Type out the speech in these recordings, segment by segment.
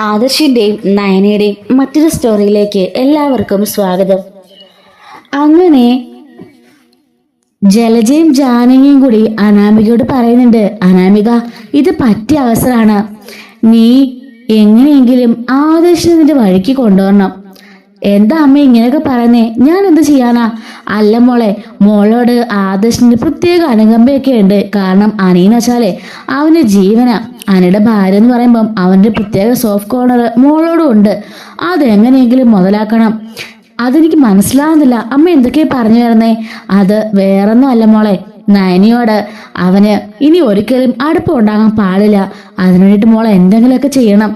ആദർശിന്റെയും നയനയുടെയും മറ്റൊരു സ്റ്റോറിയിലേക്ക് എല്ലാവർക്കും സ്വാഗതം. അങ്ങനെ ജലജയും ജാനകിയും കൂടി അനാമികയോട് പറയുന്നുണ്ട്, അനാമിക, ഇത് പറ്റിയ അവസരമാണ്. നീ എങ്ങനെയെങ്കിലും ആദർശിനെ വഴിക്ക് കൊണ്ടുവരണം. എന്താ അമ്മ ഇങ്ങനെയൊക്കെ പറയുന്നേ? ഞാൻ എന്ത് ചെയ്യാനാ? അല്ല മോളെ, മോളോട് ആദർശിന്റെ പ്രത്യേക അനുകമ്പയൊക്കെ ഉണ്ട്. കാരണം അനിയെന്ന് വെച്ചാലേ അവന്റെ ജീവന. അനിയുടെ ഭാര്യ എന്ന് പറയുമ്പം അവന്റെ പ്രത്യേക സോഫ്റ്റ് കോർണർ മോളോടും ഉണ്ട്. അതെങ്ങനെയെങ്കിലും മുതലാക്കണം. അതെനിക്ക് മനസ്സിലാവുന്നില്ല. അമ്മ എന്തൊക്കെയാ പറഞ്ഞു വരുന്നേ? അത് വേറൊന്നും അല്ല മോളെ, നയനിയോട് അവന് ഇനി ഒരിക്കലും അടുപ്പം ഉണ്ടാകാൻ പാടില്ല. അതിനു വേണ്ടിയിട്ട് മോളെ എന്തെങ്കിലുമൊക്കെ ചെയ്യണം.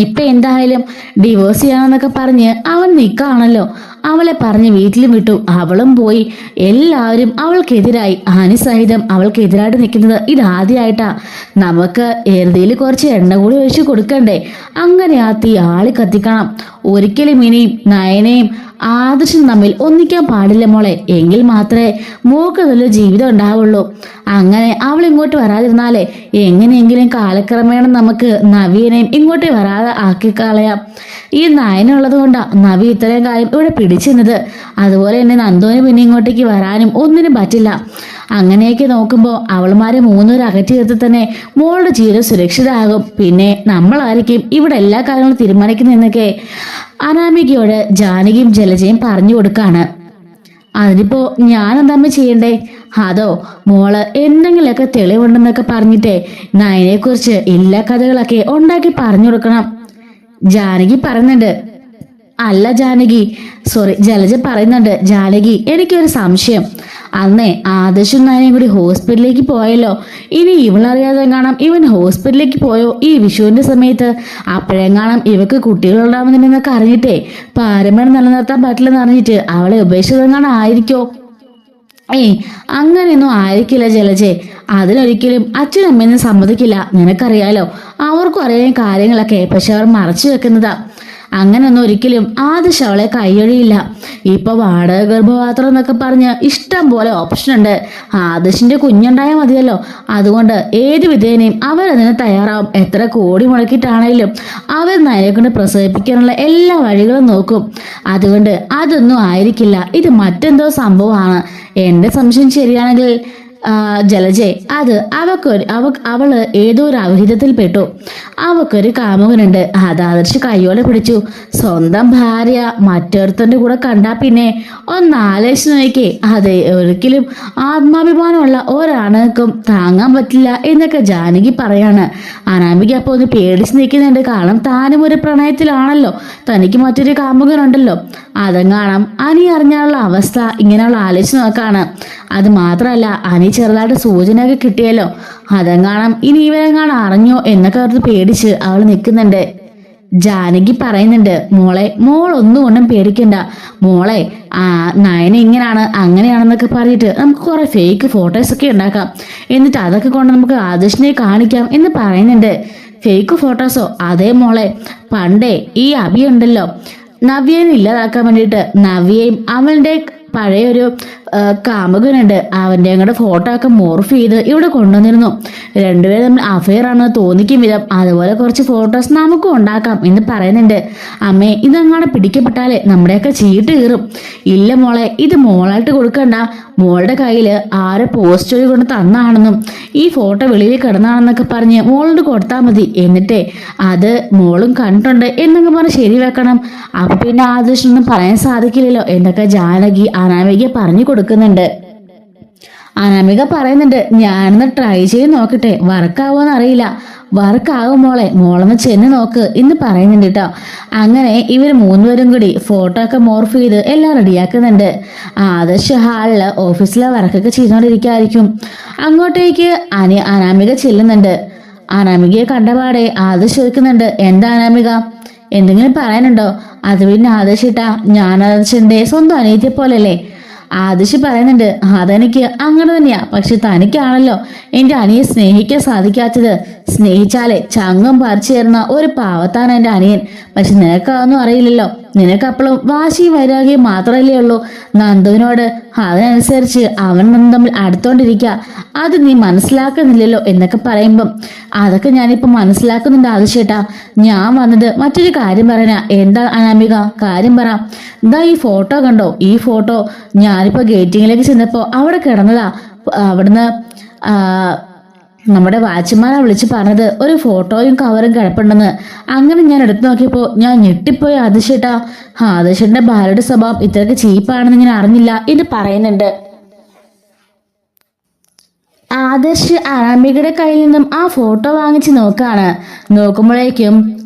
ഇപ്പൊ എന്തായാലും ഡിവോഴ്സ് ചെയ്യാന്നൊക്കെ പറഞ്ഞ് അവൻ നിൽക്കാണല്ലോ. അവളെ പറഞ്ഞ് വീട്ടിലും വിട്ടു. അവളും പോയി. എല്ലാവരും അവൾക്കെതിരായി. ആനി സഹിതം അവൾക്കെതിരായിട്ട് നിൽക്കുന്നത് ഇതാദ്യമായിട്ടാ. നമുക്ക് എരുതിയിൽ കുറച്ച് എണ്ണ കൂടി ഒഴിച്ച് കൊടുക്കണ്ടേ? അങ്ങനെ ആ തീ ആളി കത്തിക്കണം. ഒരിക്കലും ഇനിയും നയനയും ആദർശം തമ്മിൽ ഒന്നിക്കാൻ പാടില്ല മോളെ. എങ്കിൽ മാത്രമേ മോക്ക് നല്ല ജീവിതം ഉണ്ടാവുള്ളൂ. അങ്ങനെ അവൾ ഇങ്ങോട്ട് വരാതിരുന്നാലേ എങ്ങനെയെങ്കിലും കാലക്രമേണ നമുക്ക് നവീനെയും ഇങ്ങോട്ട് വരാതെ ആക്കി കളയാം. ഈ നയനുള്ളത് കൊണ്ടാ നവി ഇത്രയും കാര്യം ഇവിടെ പിടിച്ചിരുന്നത്. അതുപോലെ തന്നെ നന്ദോന് പിന്നെ ഇങ്ങോട്ടേക്ക് വരാനും ഒന്നിനും പറ്റില്ല. അങ്ങനെയൊക്കെ നോക്കുമ്പോൾ അവൾമാരെ മൂന്നുപേരും അകറ്റി നിർത്തി തന്നെ മോളുടെ ജീവിതം സുരക്ഷിതമാകും. പിന്നെ നമ്മളായിരിക്കും ഇവിടെ എല്ലാ കാര്യങ്ങളും തീരുമാനിക്കുന്നതെന്നൊക്കെ അനാമികയോട് ജാനകിയും ജലജയും പറഞ്ഞു കൊടുക്കാണ്. അതിനിപ്പോ ഞാൻ എന്താ ചെയ്യണ്ടേ? അതോ മോള് എന്തെങ്കിലുമൊക്കെ തെളിവുണ്ടെന്നൊക്കെ പറഞ്ഞിട്ടേ നയനെ കുറിച്ച് എല്ലാ കഥകളൊക്കെ ഉണ്ടാക്കി പറഞ്ഞു കൊടുക്കണം. ജാനകി പറയുന്നുണ്ട്. അല്ല ജാനകി, സോറി, ജലജ പറയുന്നുണ്ട്, ജാനകി എനിക്കൊരു സംശയം. അന്നേ ആദർശും നയനയും കൂടി ഹോസ്പിറ്റലിലേക്ക് പോയല്ലോ. ഇനി ഇവളറിയാതെ കാണാം ഇവൻ ഹോസ്പിറ്റലിലേക്ക് പോയോ ഈ വിഷുവിന്റെ സമയത്ത്? അപ്പോഴെങ്ങാണം ഇവക്ക് കുട്ടികളുണ്ടാവുന്നതിനൊക്കെ അറിഞ്ഞിട്ടേ പാരമ്പര്യം നിലനിർത്താൻ പറ്റില്ലെന്ന് അറിഞ്ഞിട്ട് അവളെ ഉപേക്ഷിച്ചതെങ്ങാണം ആയിരിക്കോ? അങ്ങനെയൊന്നും ആയിരിക്കില്ല ജലജെ. അതിലൊരിക്കലും അച്ഛനമ്മയൊന്നും സമ്മതിക്കില്ല. നിനക്കറിയാലോ, അവർക്കും അറിയാൻ കാര്യങ്ങളൊക്കെ. പക്ഷെ അവർ മറച്ചു വെക്കുന്നതാ. അങ്ങനൊന്നും ഒരിക്കലും ആദർശ് അവളെ കൈയൊഴിയില്ല. ഇപ്പൊ വാടക ഗർഭപാത്രം എന്നൊക്കെ പറഞ്ഞ് ഇഷ്ടം പോലെ ഓപ്ഷൻ ഉണ്ട്. ആദർശിന്റെ കുഞ്ഞുണ്ടായാൽ മതിയല്ലോ. അതുകൊണ്ട് ഏത് വിധേനയും അവരതിന് തയ്യാറാവും. എത്ര കോടി മുടക്കിയിട്ടാണെങ്കിലും അവർ നയനെ കൊണ്ട് പ്രസവിപ്പിക്കാനുള്ള എല്ലാ വഴികളും നോക്കും. അതുകൊണ്ട് അതൊന്നും ആയിരിക്കില്ല. ഇത് മറ്റെന്തോ സംഭവമാണ്. എന്റെ സംശയം ശരിയാണെങ്കിൽ ജലജെ, അത് അവള് ഏതോ ഒരു അവിഹിതത്തിൽ പെട്ടു. അവക്കൊരു കാമുകനുണ്ട്. അത് ആദർശ് കയ്യോടെ പിടിച്ചു. സ്വന്തം ഭാര്യ മറ്റൊരുത്തന്റെ കൂടെ കണ്ടാ പിന്നെ ഒന്ന് ആലോചിച്ച് നോക്കിക്കേ. അത് ഒരിക്കലും ആത്മാഭിമാനമുള്ള ഒരാണുക്കും താങ്ങാൻ പറ്റില്ല എന്നൊക്കെ ജാനകി പറയാണ്. അനാമിക അപ്പൊ ഒന്ന് പേടിച്ച് നിൽക്കുന്നുണ്ട്. കാരണം താനും ഒരു പ്രണയത്തിലാണല്ലോ. തനിക്ക് മറ്റൊരു കാമുകനുണ്ടല്ലോ. അതെങ്ങാണം അനി അറിഞ്ഞാലുള്ള അവസ്ഥ ഇങ്ങനെയുള്ള ആലോചിച്ച് നോക്കാണ്. അത് മാത്രമല്ല, അനി ചെറുതായിട്ട് സൂചനയൊക്കെ കിട്ടിയല്ലോ. അതെങ്ങാണം ഇനി ഇവരെങ്ങാണം അറിഞ്ഞോ എന്നൊക്കെ ഓർത്ത് പേടിച്ച് അവൾ നിൽക്കുന്നുണ്ട്. ജാനകി പറയുന്നുണ്ട്, മോളൊന്നും കൊണ്ടും പേടിക്കണ്ട മോളെ. നയന ഇങ്ങനെയാണ് അങ്ങനെയാണെന്നൊക്കെ പറഞ്ഞിട്ട് നമുക്ക് കുറെ ഫേക്ക് ഫോട്ടോസ് ഒക്കെ ഉണ്ടാക്കാം. എന്നിട്ട് അതൊക്കെ കൊണ്ട് നമുക്ക് ആദർശിനെ കാണിക്കാം എന്ന് പറയുന്നുണ്ട്. ഫേക്ക് ഫോട്ടോസോ? അതേ മോളെ, പണ്ടേ ഈ അഭിയുണ്ടല്ലോ, നവ്യനെ ഇല്ലാതാക്കാൻ വേണ്ടിയിട്ട് നവ്യയും അവളുടെ പഴയൊരു കാമുകനുണ്ട്, അവൻ്റെ അങ്ങോട്ട് ഫോട്ടോ ഒക്കെ മോർഫ് ചെയ്ത് ഇവിടെ കൊണ്ടുവന്നിരുന്നു. രണ്ടുപേരും തമ്മിൽ അഫെയർ ആണെന്ന് തോന്നിക്കും വിധം അതുപോലെ കുറച്ച് ഫോട്ടോസ് നമുക്കും ഉണ്ടാക്കാം എന്ന് പറയുന്നുണ്ട്. അമ്മേ, ഇതങ്ങാടെ പിടിക്കപ്പെട്ടാലേ നമ്മുടെയൊക്കെ ചീട്ട് കീറും. ഇല്ല മോളെ, ഇത് മോളായിട്ട് കൊടുക്കണ്ട. മോളുടെ കയ്യിൽ ആരെ പോസ്റ്റ് വഴി കൊണ്ട് തന്നാണെന്നും ഈ ഫോട്ടോ വെളിയിൽ കിടന്നാണെന്നൊക്കെ പറഞ്ഞ് മോളോട് കൊടുത്താൽ മതി. എന്നിട്ടേ അത് മോളും കണ്ടിട്ടുണ്ട് എന്നൊക്കെ പറഞ്ഞ് ശരി വെക്കണം. അപ്പൊ പിന്നെ ആദർശൊന്നും പറയാൻ സാധിക്കില്ലല്ലോ എന്നൊക്കെ ജാനകി അനാമിക പറഞ്ഞു കൊടുക്കുന്നുണ്ട്. അനാമിക പറയുന്നുണ്ട്, ഞാനൊന്ന് ട്രൈ ചെയ്ത് നോക്കട്ടെ, വർക്കാവോന്ന് അറിയില്ല. വർക്കാവും മോളൊന്ന് ചെന്ന് നോക്ക് എന്ന് പറയുന്നുണ്ട് കേട്ടോ. അങ്ങനെ ഇവർ മൂന്നുപേരും കൂടി ഫോട്ടോ ഒക്കെ മോർഫ് ചെയ്ത് എല്ലാം റെഡിയാക്കുന്നുണ്ട്. ആദർശ് ഹാളില് ഓഫീസിലെ വർക്കൊക്കെ ചെയ്തുകൊണ്ടിരിക്കുകയായിരിക്കും. അങ്ങോട്ടേക്ക് അനാമിക ചെല്ലുന്നുണ്ട്. അനാമികയെ കണ്ടപാടെ ആദർശ് ചോദിക്കുന്നുണ്ട്, എന്താ അനാമിക, എന്തെങ്കിലും പറയാനുണ്ടോ? അത് പിന്നെ ആദർശിട്ടാ, ഞാൻ ആദർശന്റെ സ്വന്തം അനിയത്തിയെ പോലല്ലേ? ആദർശ് പറയുന്നുണ്ട്, അതെനിക്ക് അങ്ങനെ തന്നെയാ. പക്ഷെ തനിക്കാണല്ലോ എന്റെ അനിയെ സ്നേഹിക്കാൻ സാധിക്കാത്തത്. സ്നേഹിച്ചാലേ ചങ്കം പറിച്ചു തരുന്ന ഒരു പാവത്താണ് എന്റെ അനിയൻ. പക്ഷെ നിനക്കതൊന്നും അറിയില്ലല്ലോ. നിനക്കപ്പോഴും വാശിയും വൈരാഗ്യം മാത്രമല്ലേ ഉള്ളൂ നന്ദുവിനോട്. അതിനനുസരിച്ച് അവൻ നമ്മൾ തമ്മിൽ അടുത്തോണ്ടിരിക്കുക. അത് നീ മനസ്സിലാക്കുന്നില്ലല്ലോ എന്നൊക്കെ പറയുമ്പം അതൊക്കെ ഞാനിപ്പോ മനസ്സിലാക്കുന്നുണ്ട് ആദിശേട്ടാ. ഞാൻ വന്നത് മറ്റൊരു കാര്യം പറയാനാ. എന്താ അനാമിക, കാര്യം പറ. എന്താ ഈ ഫോട്ടോ കണ്ടോ? ഈ ഫോട്ടോ ഞാനിപ്പോ ഗേറ്റിങ്ങിലേക്ക് ചെന്നപ്പോ അവിടെ കിടന്നതാ. അവിടുന്ന് നമ്മുടെ വാച്ച്മാനെ വിളിച്ച് പറഞ്ഞത് ഒരു ഫോട്ടോയും കവറും കിടപ്പുണ്ടെന്ന്. അങ്ങനെ ഞാൻ എടുത്തു നോക്കിയപ്പോ ഞാൻ ഞെട്ടിപ്പോയി ആദിശേട്ടാ. ആദിശേട്ടന്റെ ഭാര്യയുടെ സ്വഭാവം ഇത്രയ്ക്ക് ചീപ്പാണെന്ന് ഞാൻ അറിഞ്ഞില്ല എന്ന് പറയുന്നുണ്ട്. ആദർശ് അനാമികയുടെ കയ്യിൽ നിന്നും ആ ഫോട്ടോ വാങ്ങിച്ച് നോക്കുമ്പോഴേക്കും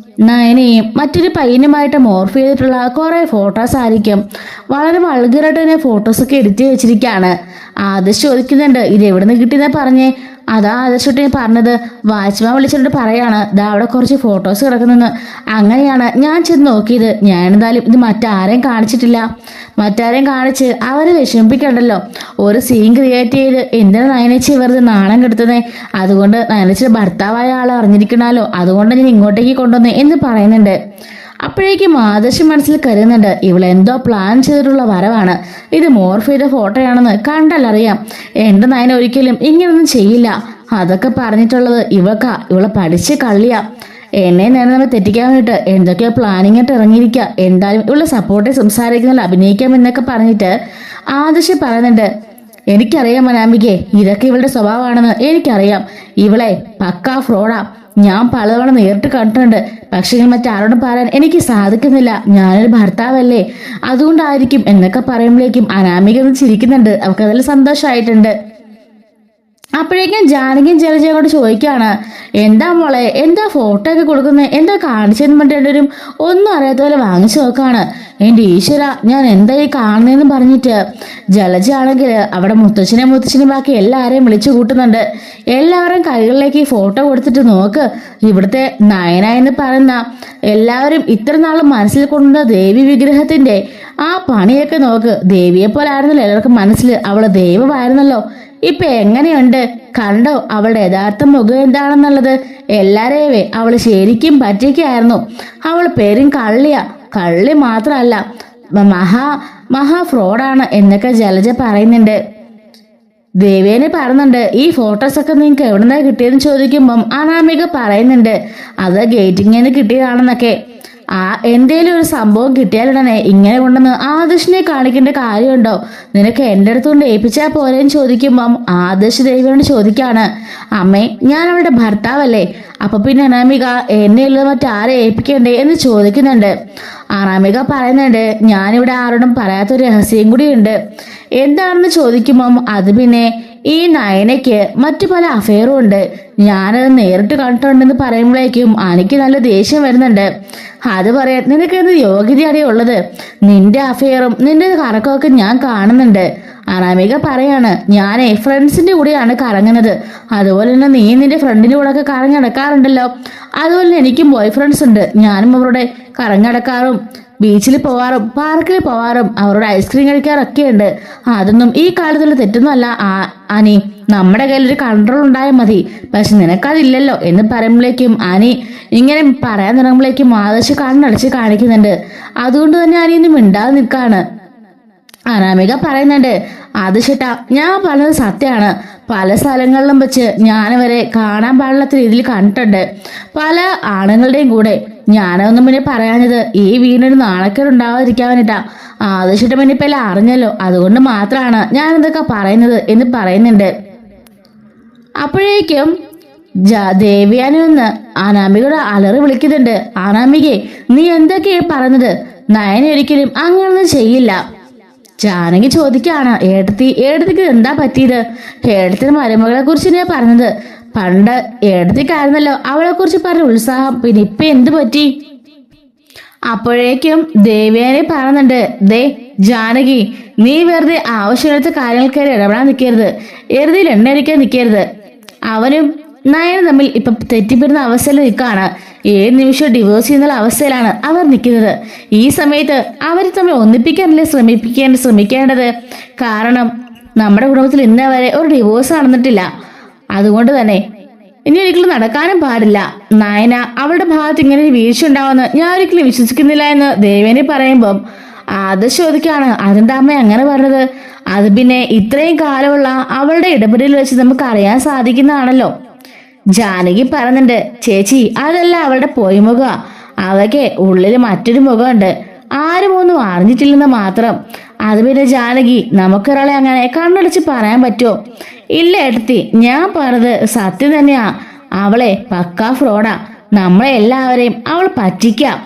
നയനയും മറ്റൊരു പയ്യനുമായിട്ട് മോർഫ് ചെയ്തിട്ടുള്ള കുറെ ഫോട്ടോസ് ആയിരിക്കും. വളരെ വൾഗറായിട്ട് തന്നെ ഫോട്ടോസൊക്കെ എഡിറ്റ് വെച്ചിരിക്കുകയാണ്. ആദർശ് ചോദിക്കുന്നുണ്ട് ഇത് എവിടെ നിന്ന് കിട്ടിയെന്നാ പറഞ്ഞേ. അതാ ആദർശോട്ട് ഞാൻ പറഞ്ഞത്. വാച്ച്മാൻ വിളിച്ചിട്ട് പറയാണ് ദാ അവിടെ കുറച്ച് ഫോട്ടോസ് കിടക്കുന്നെന്ന്. അങ്ങനെയാണ് ഞാൻ ചെന്ന് നോക്കിയത്. ഞാൻ എന്തായാലും ഇത് മറ്റാരെയും കാണിച്ചിട്ടില്ല. മറ്റാരെയും കാണിച്ച് അവരെ വിഷമിപ്പിക്കണ്ടല്ലോ. ഒരു സീൻ ക്രിയേറ്റ് ചെയ്ത് എന്തിനാ നയനച്ചി വെറുതെ നാണം കെടുത്തുന്നേ. അതുകൊണ്ട് നയനച്ചിയുടെ ഭർത്താവായ ആളെ അറിഞ്ഞിരിക്കണമല്ലോ. അതുകൊണ്ട് ഞാൻ ഇങ്ങോട്ടേക്ക് കൊണ്ടുവന്നേ എന്ന് പറയുന്നുണ്ട്. അപ്പോഴേക്കും ആദർശ് മനസ്സിൽ കരുതുന്നുണ്ട് ഇവളെന്തോ പ്ലാൻ ചെയ്തിട്ടുള്ള വരവാണ്. ഇത് മോർഫ് ചെയ്ത ഫോട്ടോയാണെന്ന് കണ്ടല്ലറിയാം. എന്റെ നയന ഒരിക്കലും ഇങ്ങനൊന്നും ചെയ്യില്ല. അതൊക്കെ പറഞ്ഞിട്ടുള്ളത് ഇവളെ പഠിച്ച് കള്ളിയാ. എന്നെ നേരെ നമ്മൾ തെറ്റിക്കാൻ വേണ്ടിട്ട് എന്തൊക്കെയോ പ്ലാനിങ് ആയിട്ട് ഇറങ്ങിയിരിക്കുക. എന്തായാലും ഇവളെ സപ്പോർട്ട് സംസാരിക്കുന്നില്ല, അഭിനയിക്കാം എന്നൊക്കെ പറഞ്ഞിട്ട് ആദർശ് പറയുന്നുണ്ട് എനിക്കറിയാം അനാമികയെ, ഇതൊക്കെ ഇവളുടെ സ്വഭാവമാണെന്ന് എനിക്കറിയാം. ഇവളെ പക്കാ ഫ്രോഡാ. ഞാൻ പലതവണ നേരിട്ട് കണ്ടിട്ടുണ്ട്. പക്ഷെ മറ്റാരോടും പറയാൻ എനിക്ക് സാധിക്കുന്നില്ല. ഞാനൊരു ഭർത്താവല്ലേ, അതുകൊണ്ടായിരിക്കും എന്നൊക്കെ പറയുമ്പോഴേക്കും അനാമിക ഒന്ന് ചിരിക്കുന്നുണ്ട്. അവർക്ക് അതിൽ സന്തോഷമായിട്ടുണ്ട്. അപ്പോഴേക്കും ജാനകിയും ജലജയും കൊണ്ട് ചോദിക്കുകയാണ് എന്താ മോളെ, എന്താ ഫോട്ടോ ഒക്കെ കൊടുക്കുന്നത്, എന്താ കാണിച്ചെന്ന് പറഞ്ഞിട്ടും ഒന്നും അറിയാത്ത പോലെ വാങ്ങിച്ചു നോക്കാണ്. എൻ്റെ ഈശ്വര, ഞാൻ എന്താ ഈ കാണുന്നതെന്ന് പറഞ്ഞിട്ട് ജലജ ആണെങ്കിൽ അവിടെ മുത്തച്ഛനെ ബാക്കി എല്ലാവരെയും വിളിച്ചു കൂട്ടുന്നുണ്ട്. എല്ലാവരും കൈകളിലേക്ക് ഈ ഫോട്ടോ കൊടുത്തിട്ട് നോക്ക്, ഇവിടുത്തെ നയന എന്ന് പറയുന്ന എല്ലാവരും ഇത്ര നാളും മനസ്സിൽ കൊണ്ടുവന്ന ദേവി വിഗ്രഹത്തിന്റെ ആ പണിയൊക്കെ നോക്ക്. ദേവിയെ പോലെ ആയിരുന്നല്ലോ എല്ലാവർക്കും മനസ്സിൽ, അവള് ദൈവമായിരുന്നല്ലോ. ഇപ്പൊ എങ്ങനെയുണ്ട്, കണ്ടോ അവളുടെ യഥാർത്ഥ മുഖം എന്താണെന്നുള്ളത്. എല്ലാരെയവേ അവള് ശരിക്കും പറ്റിക്കായിരുന്നു. അവൾ പേരും കള്ളിയാ. കള്ളി മാത്രമല്ല, മഹാ ഫ്രോഡാണ് എന്നൊക്കെ ജലജ പറയുന്നുണ്ട്. ദേവേനെ പറയുന്നുണ്ട് ഈ ഫോട്ടോസൊക്കെ നിങ്ങൾക്ക് എവിടുന്നാ കിട്ടിയെന്ന് ചോദിക്കുമ്പം അനാമിക പറയുന്നുണ്ട് അത് ഗേറ്റിങ്ങിന്ന് കിട്ടിയതാണെന്നൊക്കെ. എന്തേലും ഒരു സംഭവം കിട്ടിയാലുടനെ ഇങ്ങനെ കൊണ്ടുവന്ന് ആദർശിനെ കാണിക്കേണ്ട കാര്യമുണ്ടോ? നിനക്ക് എൻ്റെ അടുത്തുകൊണ്ട് ഏൽപ്പിച്ചാൽ പോരെന്ന് ചോദിക്കുമ്പം ആദർശ് ദേവിയോട് ചോദിക്കാണ് അമ്മേ, ഞാൻ അവളുടെ ഭർത്താവല്ലേ, അപ്പൊ പിന്നെ അനാമിക എന്നെ ഉള്ളത് മറ്റാരെ ഏൽപ്പിക്കണ്ടേ എന്ന് ചോദിക്കുന്നുണ്ട്. അനാമിക പറയുന്നുണ്ട് ഞാനിവിടെ ആരോടും പറയാത്തൊരു രഹസ്യം കൂടിയുണ്ട്. എന്താണെന്ന് ചോദിക്കുമ്പം അത് പിന്നെ ഈ നയനയ്ക്ക് മറ്റു പല അഫെയറും ഉണ്ട്. ഞാനത് നേരിട്ട് കണ്ടിട്ടുണ്ടെന്ന് പറയുമ്പോഴേക്കും എനിക്ക് നല്ല ദേഷ്യം വരുന്നുണ്ട്. അത് പറയാൻ നിനക്ക് എന്ത് യോഗ്യതയാണ് ഉള്ളത്? നിന്റെ അഫെയറും നിന്റെ കറക്കമൊക്കെ ഞാൻ കാണുന്നുണ്ട്. അനാമിക പറയാണ് ഞാനേ ഫ്രണ്ട്സിന്റെ കൂടെയാണ് കറങ്ങുന്നത്. അതുപോലെ തന്നെ നീ നിന്റെ ഫ്രണ്ടിന്റെ കൂടെ ഒക്കെ കറങ്ങി നടക്കാറുണ്ടല്ലോ. അതുപോലെ തന്നെ എനിക്കും ബോയ് ഫ്രണ്ട്സ് ഉണ്ട്. ഞാനും അവരുടെ കറങ്ങി നടക്കാറും ബീച്ചിൽ പോവാറും പാർക്കിൽ പോവാറും അവരോട് ഐസ്ക്രീം കഴിക്കാറൊക്കെ ഉണ്ട്. അതൊന്നും ഈ കാലത്തുള്ള തെറ്റൊന്നുമല്ല ആനി. നമ്മുടെ കയ്യിലൊരു കൺട്രോൾ ഉണ്ടായാൽ മതി. പക്ഷെ നിനക്കതില്ലല്ലോ എന്ന് പറയുമ്പോഴേക്കും ആനി ഇങ്ങനെ പറയാൻ തുടങ്ങുമ്പോഴേക്കും ആദർശ് കണ്ണടച്ച് കാണിക്കുന്നുണ്ട്. അതുകൊണ്ട് തന്നെ ആനി ഇന്ന് മിണ്ടാതെ നിൽക്കാണ്. അനാമിക പറയുന്നുണ്ട് ആദർശേട്ടാ, ഞാൻ പറഞ്ഞത് സത്യമാണ്. പല സ്ഥലങ്ങളിലും വെച്ച് ഞാനവരെ കാണാൻ പാടില്ലാത്ത രീതിയിൽ കണ്ടിട്ടുണ്ട്, പല ആണുങ്ങളുടെയും കൂടെ. ഞാനൊന്നും പിന്നെ പറയാഞ്ഞത് ഈ വീടിനൊരു നാണക്കേട് ഉണ്ടാവാതിരിക്കാൻ വേണ്ടിട്ടാ. ആദർശേട്ടൻ പിന്നെ ഇപ്പം എല്ലാം അറിഞ്ഞല്ലോ, അതുകൊണ്ട് മാത്രമാണ് ഞാൻ ഇതൊക്കെ പറയുന്നത് എന്ന് പറയുന്നുണ്ട്. അപ്പോഴേക്കും ദേവ്യാനിൽ നിന്ന് അനാമികയുടെ അലറി വിളിക്കുന്നുണ്ട് അനാമികെ, നീ എന്തൊക്കെയാ പറഞ്ഞത്? നയന ഒരിക്കലും അങ്ങനൊന്നും ചെയ്യില്ല. ജാനകി ചോദിക്കാണ് ഏടത്തിക്ക് എന്താ പറ്റിയത്? ഏടത്തിന് മരുമകളെ കുറിച്ച് ഞാൻ പറഞ്ഞത്. പണ്ട് ഏടത്തിക്കായിരുന്നല്ലോ അവളെ കുറിച്ച് പറഞ്ഞ ഉത്സാഹം, പിന്നെ ഇപ്പൊ എന്ത് പറ്റി? അപ്പോഴേക്കും ദേവ്യാനി പറയുന്നുണ്ട് ജാനകി, നീ വെറുതെ ആവശ്യമില്ലാത്ത കാര്യങ്ങൾ കയറി ഇടപെടാൻ നിൽക്കരുത്, എറുതിയിൽ എണ്ണയടിക്കാൻ നിൽക്കരുത്. അവനും നയനും തമ്മിൽ ഇപ്പൊ തെറ്റിപ്പിടുന്ന അവസ്ഥയിൽ നിൽക്കുകയാണ്. ഏത് നിമിഷവും ഡിവോഴ്സ് ചെയ്യുന്ന അവസ്ഥയിലാണ് അവർ നിൽക്കുന്നത്. ഈ സമയത്ത് അവർ തമ്മിൽ ഒന്നിപ്പിക്കാനല്ലേ ശ്രമിക്കേണ്ടത്. കാരണം നമ്മുടെ കുടുംബത്തിൽ ഇന്നേ വരെ ഒരു ഡിവോഴ്സ് നടന്നിട്ടില്ല. അതുകൊണ്ട് തന്നെ ഇനി ഒരിക്കലും നടക്കാനും പാടില്ല. നയന അവളുടെ ഭാഗത്ത് ഇങ്ങനെ ഒരു വീഴ്ച ഉണ്ടാവുമെന്ന് ഞാൻ ഒരിക്കലും വിശ്വസിക്കുന്നില്ല എന്ന് ദേവേനി പറയുമ്പം ആദർശ് ചോദിക്കാണ്, അതെന്താ അമ്മ അങ്ങനെ പറഞ്ഞത്? അത് പിന്നെ ഇത്രയും കാലമുള്ള അവളുടെ ഇടപെടൽ വെച്ച് നമുക്ക് അറിയാൻ സാധിക്കുന്നതാണല്ലോ. ജാനകി പറയുന്നുണ്ട്, ചേച്ചി അതല്ല അവളുടെ പോയി മുഖം, അവയ്ക്ക് ഉള്ളിൽ മറ്റൊരു മുഖമുണ്ട്, ആരും ഒന്നും അറിഞ്ഞിട്ടില്ലെന്ന് മാത്രം. അത് പിന്നെ ജാനകി, നമുക്കൊരാളെ അങ്ങനെ കണ്ണടച്ച് പറയാൻ പറ്റുമോ? ഇല്ല ഏട്ടത്തി, ഞാൻ പറഞ്ഞത് സത്യം തന്നെയാ. അവളെ പക്കാ ഫ്രോഡാ, നമ്മളെ എല്ലാവരെയും അവൾ പറ്റിക്കാം.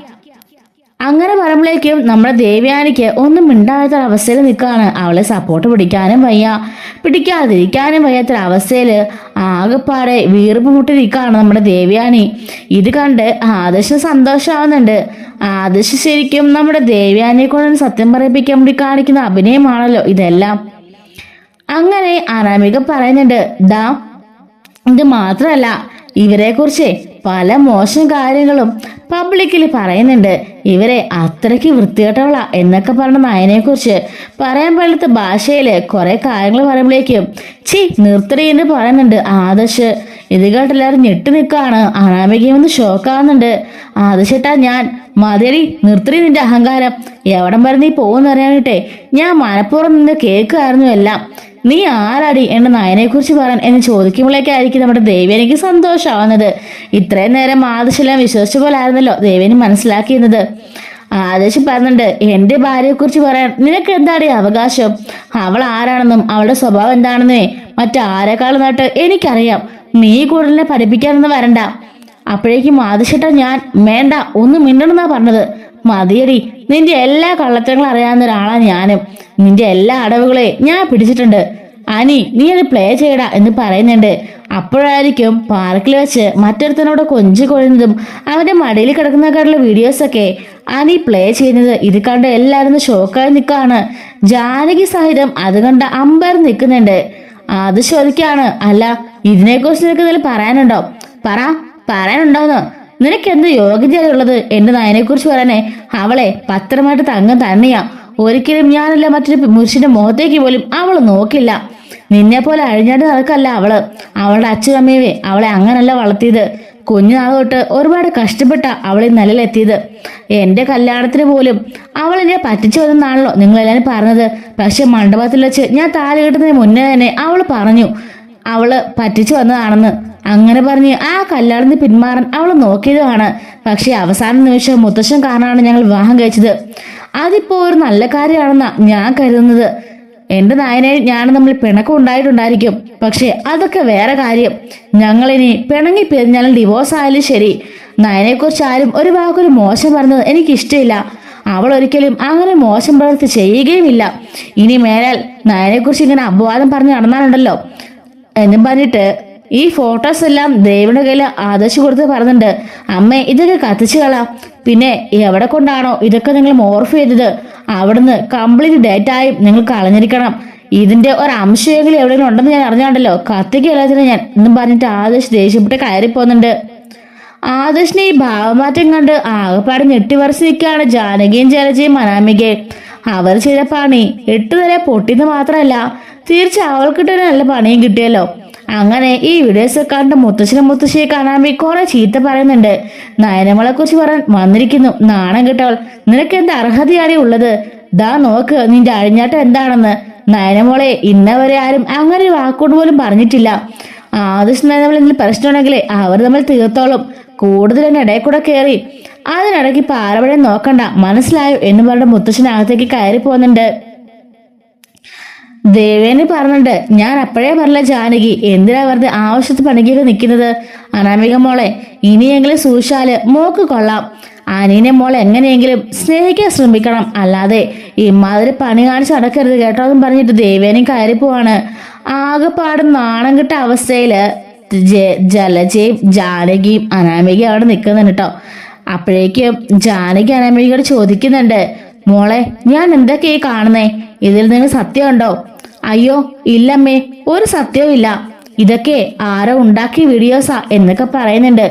അങ്ങനെ പറയുമ്പോഴേക്കും നമ്മുടെ ദേവയാനിക്ക് ഒന്നും മിണ്ടാത്ത അവസ്ഥയിൽ നിൽക്കുകയാണ്. അവളെ സപ്പോർട്ട് പിടിക്കാനും വയ്യ, പിടിക്കാതിരിക്കാനും വയ്യാത്തൊരവസ്ഥയിൽ ആകെപ്പാടെ വീർപ്പ് മുട്ടി നിൽക്കുകയാണ് നമ്മുടെ ദേവയാനി. ഇത് കണ്ട് ആദർശ് സന്തോഷമാവുന്നുണ്ട്. ആദർശ് ശരിക്കും നമ്മുടെ ദേവയാനിയെ കൊണ്ട് സത്യം പറയിപ്പിക്കാൻ വേണ്ടി കാണിക്കുന്ന അഭിനയമാണല്ലോ ഇതെല്ലാം. അങ്ങനെ അനാമിക പറയുന്നുണ്ട്, ദാ ഇത് മാത്രമല്ല, ഇവരെ കുറിച്ച് പല മോശം കാര്യങ്ങളും പബ്ലിക്കിൽ പറയുന്നുണ്ട്. ഇവരെ അത്രയ്ക്ക് വൃത്തികെട്ടവളാ എന്നൊക്കെ പറഞ്ഞ നയനെ കുറിച്ച് പറയാൻ പറ്റാത്ത ഭാഷയില് കുറെ കാര്യങ്ങൾ പറയുമ്പോഴേക്കും നിർത്തടി എന്ന് പറയുന്നുണ്ട് ആദർശ്. ഇത് കേട്ടെല്ലാവരും ഞെട്ടി നിൽക്കുകയാണ്. അനാമികയും ഒന്ന് ഷോക്കാവുന്നുണ്ട്. ആദർശേട്ടാ, ഞാൻ മതിയടി, നിർത്തടി നിന്റെ അഹങ്കാരം. എവിടം വരെ നീ പോകുന്നറിയാനിട്ടെ ഞാൻ മനഃപൂർവ്വം നിന്ന് കേൾക്കുമായിരുന്നു എല്ലാം. നീ ആരാടി എന്റെ നയനെ കുറിച്ച് പറയാൻ എന്ന് ചോദിക്കുമ്പോഴേക്കായിരിക്കും നമ്മുടെ ദേവേനിക്ക് സന്തോഷമാവുന്നത്. ഇത്രയും നേരം ആദർശെല്ലാം വിശ്വസിച്ച പോലെ ആയിരുന്നല്ലോ ദേവേനി മനസ്സിലാക്കിയിരുന്നത്. ആദർശ് പറഞ്ഞിട്ടുണ്ട്, എന്റെ ഭാര്യയെ കുറിച്ച് പറയാൻ നിനക്ക് എന്താടി അവകാശം? അവൾ ആരാണെന്നും അവളുടെ സ്വഭാവം എന്താണെന്നേ മറ്റാരെക്കാളും നാട്ട് എനിക്കറിയാം. നീ കൂടുതലിനെ പഠിപ്പിക്കാനൊന്നും വരണ്ട. അപ്പോഴേക്കും ആദർശേട്ടാ, ഞാൻ വേണ്ട ഒന്നും മിണ്ടണെന്നാ പറഞ്ഞത്. മതിയടി, നിന്റെ എല്ലാ കള്ളത്തരങ്ങളും അറിയാവുന്ന ഒരാളാ ഞാനും. നിന്റെ എല്ലാ അടവുകളെ ഞാൻ പിടിച്ചിട്ടുണ്ട്. അനി, നീ അത് പ്ലേ ചെയ്യടാ എന്ന് പറയുന്നുണ്ട്. അപ്പോഴായിരിക്കും പാർക്കിൽ വെച്ച് മറ്റൊരുത്തനോട് കൊഞ്ചി കൊഴുന്നതും അവന്റെ മടിയിൽ കിടക്കുന്നതിനെക്കാട്ടുള്ള വീഡിയോസൊക്കെ അനി പ്ലേ ചെയ്യുന്നത്. ഇത് കണ്ട് എല്ലാവരും ഷോക്കായി നിൽക്കുകയാണ്. ജാനകി സഹിതം അത് കണ്ട അമ്പയർ നിൽക്കുന്നുണ്ട്. അത് ചോദിക്കാണ്, അല്ല ഇതിനെക്കുറിച്ച് നിനക്ക് എന്തെങ്കിലും പറയാനുണ്ടോ? പറയാനുണ്ടോന്ന്? നിനക്ക് എന്ത് യോഗ്യതയുള്ളത് എന്റെ നയനെ കുറിച്ച് പറയാനേ? അവളെ പത്രമായിട്ട് തങ്ങം തന്നെയാ. ഒരിക്കലും ഞാനല്ല മറ്റൊരു പുരുഷന്റെ മുഖത്തേക്ക് പോലും അവള് നോക്കില്ല. നിന്നെ പോലെ അഴിഞ്ഞാണ്ട് നടക്കല്ല അവള്. അവളുടെ അച്ഛനമ്മയെ അവളെ അങ്ങനല്ല വളർത്തിയത്. കുഞ്ഞുനാൾ തൊട്ട് ഒരുപാട് കഷ്ടപ്പെട്ട അവളെ നിലയിലെത്തിയത്. എന്റെ കല്യാണത്തിന് പോലും അവൾ എന്നെ പറ്റിച്ചു വന്നെന്നാണല്ലോ നിങ്ങളെല്ലാരും പറഞ്ഞത്. പക്ഷെ മണ്ഡപത്തിൽ വെച്ച് ഞാൻ താലി കെട്ടുന്നതിന് മുന്നേ തന്നെ അവള് പറഞ്ഞു അവള് പറ്റിച്ചു വന്നതാണെന്ന്. അങ്ങനെ പറഞ്ഞ് ആ കല്യാണത്തിന് പിന്മാറാൻ അവൾ നോക്കിയതുമാണ്. പക്ഷെ അവസാന നിമിഷം മുത്തശ്ശൻ കാരണമാണ് ഞങ്ങൾ വിവാഹം കഴിച്ചത്. അതിപ്പോ ഒരു നല്ല കാര്യമാണെന്നാ ഞാൻ കരുതുന്നത്. എന്റെ നായനെ ഞാനും നമ്മൾ പിണക്കം ഉണ്ടായിട്ടുണ്ടായിരിക്കും. പക്ഷെ അതൊക്കെ വേറെ കാര്യം. ഞങ്ങളിനി പിണങ്ങി പിരിഞ്ഞാലും ഡിവോഴ്സ് ആയാലും ശരി, നയനെ കുറിച്ച് ആരും ഒരു വാക്കൊരു മോശം പറഞ്ഞത് എനിക്കിഷ്ടമില്ല. അവൾ ഒരിക്കലും അങ്ങനെ മോശം പ്രവൃത്തി ചെയ്യുകയുമില്ല. ഇനി മേലാൽ നയനെ കുറിച്ച് ഇങ്ങനെ അപവാദം പറഞ്ഞ് നടന്നാലുണ്ടല്ലോ എന്നും പറഞ്ഞിട്ട് ഈ ഫോട്ടോസ് എല്ലാം ദേവിയുടെ കയ്യിൽ ആദർശ് കൊടുത്ത് പറഞ്ഞിട്ടുണ്ട്, അമ്മേ ഇതൊക്കെ കത്തിച്ചു കളാം. പിന്നെ എവിടെ കൊണ്ടാണോ ഇതൊക്കെ നിങ്ങൾ മോർഫ് ചെയ്തത് അവിടുന്ന് കംപ്ലീറ്റ് ഡേറ്റായും നിങ്ങൾ കളഞ്ഞിരിക്കണം. ഇതിന്റെ ഒരു അംശമെങ്കിലും എവിടെയെങ്കിലും ഉണ്ടെന്ന് ഞാൻ അറിഞ്ഞാണ്ടല്ലോ കത്തിക്കല്ലാത്തിന് ഞാൻ എന്നും പറഞ്ഞിട്ട് ആദർശ് ദേഷ്യപ്പെട്ട് കയറി പോകുന്നുണ്ട്. ആദർശിനെ ഈ ഭാവമാറ്റം കണ്ട് ആകെപ്പാട് ഞെട്ടിവരച്ച് നിൽക്കുകയാണ് ജാനകിയും ജലജയും അനാമികയും. അവർ ചെയ്ത പണി 8 നില പൊട്ടിന്ന് മാത്രമല്ല, തീർച്ചയായും അവൾക്കിട്ട് നല്ല പണിയും കിട്ടിയല്ലോ. അങ്ങനെ ഈ വീഡിയോസ് കണ്ട് മുത്തശ്ശനും മുത്തശ്ശിയെ കാണാൻ കുറെ ചീത്ത പറയുന്നുണ്ട്. നയനമളെ കുറിച്ച് പറയാൻ വന്നിരിക്കുന്നു. നാണം കിട്ടവൾ, നിനക്ക് എന്ത് അർഹതയാണ് ഉള്ളത്? ദാ നോക്ക് നിന്റെ അഴിഞ്ഞാട്ടം എന്താണെന്ന്. നയനമോളെ ഇന്നവരെ ആരും അങ്ങനെ ഒരു വാക്കുകൊണ്ട് പോലും പറഞ്ഞിട്ടില്ല. ആദർശം എന്തെങ്കിലും പ്രശ്നമുണ്ടെങ്കിലേ അവർ തമ്മിൽ തീർത്തോളും. കൂടുതൽ തന്നെ ഇടയിൽ കൂടെ കയറി അതിനിടയ്ക്ക് പാരവഴി നോക്കണ്ട, മനസ്സിലായോ എന്ന് പറഞ്ഞ മുത്തശ്ശനകത്തേക്ക് കയറി പോകുന്നുണ്ട്. ദേവേനി പറഞ്ഞിട്ടുണ്ട്, ഞാൻ അപ്പോഴേ പറഞ്ഞ ജാനകി എന്തിനാ വെറുതെ ആവശ്യത്തിന് പണിക്കൊക്കെ നിൽക്കുന്നത്? അനാമിക മോളെ ഇനിയെങ്കിലും സൂക്ഷിച്ചാല് മോക്ക് കൊള്ളാം. അനീനെ മോളെ എങ്ങനെയെങ്കിലും സ്നേഹിക്കാൻ ശ്രമിക്കണം, അല്ലാതെ ഇമാതിരി പണി കാണിച്ച് നടക്കരുത് കേട്ടോ എന്നും പറഞ്ഞിട്ട് ദേവേനി കയറി പോവാണ്. ആകെപ്പാടും നാണം കിട്ട അവസ്ഥയില് ജലജയും ജാനകിയും അനാമികയും അവിടെ നിൽക്കുന്നുണ്ട് കേട്ടോ. അപ്പോഴേക്കും ജാനകി അനാമികയോട് ചോദിക്കുന്നുണ്ട്, മോളെ ഞാൻ എന്തൊക്കെയാ കാണുന്നേ? ഇതിൽ നിങ്ങൾ സത്യമുണ്ടോ? അയ്യോ ഇല്ലമ്മേ, ഒരു സത്യവും ഇല്ല. ഇതൊക്കെ ആരോ ഉണ്ടാക്കിയ വീഡിയോസാ എന്നൊക്കെ പറയുന്നുണ്ട്.